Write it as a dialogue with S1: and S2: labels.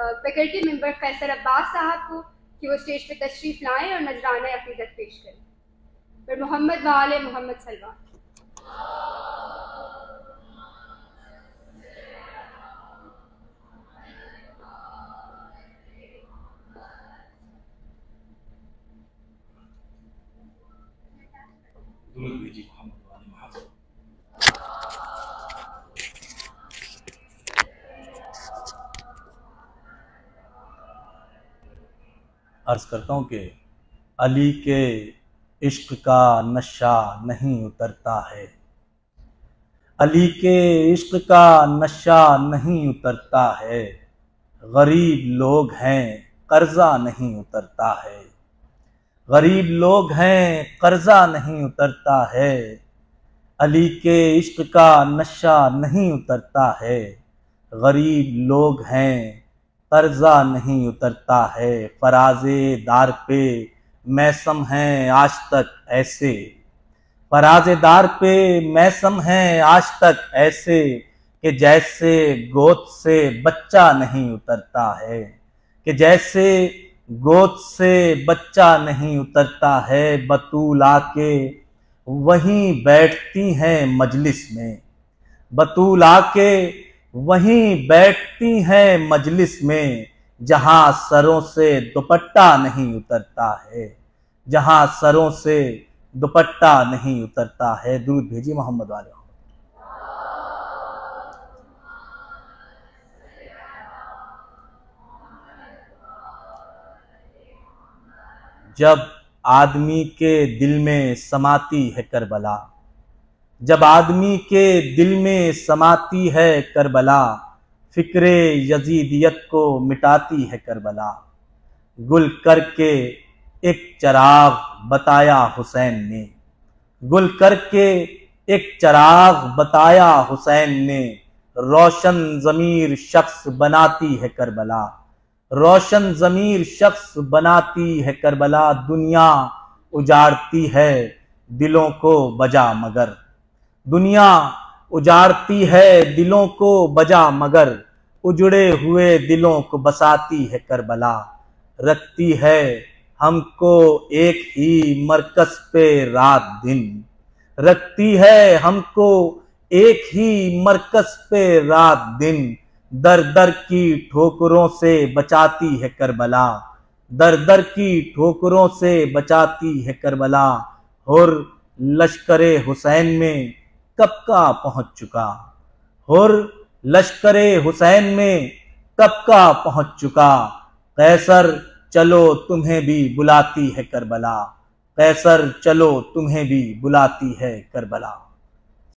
S1: Faculty member Faisal Abbas साहब को कि वो स्टेज पे तशरीफ़ लाएं और नजराना अक़ीदत पेश करें। फिर मोहम्मद वाले मोहम्मद सलमान।
S2: अर्ज़ करता हूँ कि अली के इश्क का नशा नहीं उतरता है, अली के इश्क का नशा नहीं उतरता है, गरीब लोग हैं कर्जा नहीं उतरता है, गरीब लोग हैं कर्जा नहीं उतरता है, अली के इश्क का नशा नहीं उतरता है, गरीब लोग हैं कर्जा नहीं उतरता है। फराज़े दार पे मैसम हैं आज तक ऐसे, फराज़े दार पे मैसम हैं आज तक ऐसे कि जैसे गोद से बच्चा नहीं उतरता है, कि जैसे गोद से बच्चा नहीं उतरता है। बतूल आके वहीं बैठती हैं मजलिस में, बतूल आके वहीं बैठती हैं मजलिस में, जहां सरों से दुपट्टा नहीं उतरता है, जहां सरों से दुपट्टा नहीं उतरता है। दूध भेजिए मोहम्मद वाले। जब आदमी के दिल में समाती है करबला, जब आदमी के दिल में समाती है करबला, फिक्रे यजीदियत को मिटाती है करबला। गुल करके एक चिराग बताया हुसैन ने, गुल करके एक चिराग बताया हुसैन ने, रोशन ज़मीर शख्स बनाती है करबला, रोशन ज़मीर शख्स बनाती है करबला। दुनिया उजाड़ती है दिलों को बजा मगर, दुनिया उजाड़ती है दिलों को बजा मगर, उजड़े हुए दिलों को बसाती है करबला। रखती है हमको एक ही मरकज पे रात दिन, रखती है हमको एक ही मरकज पे रात दिन, दर दर की ठोकरों से बचाती है करबला, दर दर की ठोकरों से बचाती है करबला। और लश्करे हुसैन में कब का पहुंच चुका, और लश्करे हुसैन में कब का पहुंच चुका। कैसर चलो तुम्हें भी बुलाती है करबला, कैसर चलो तुम्हें भी बुलाती है करबला।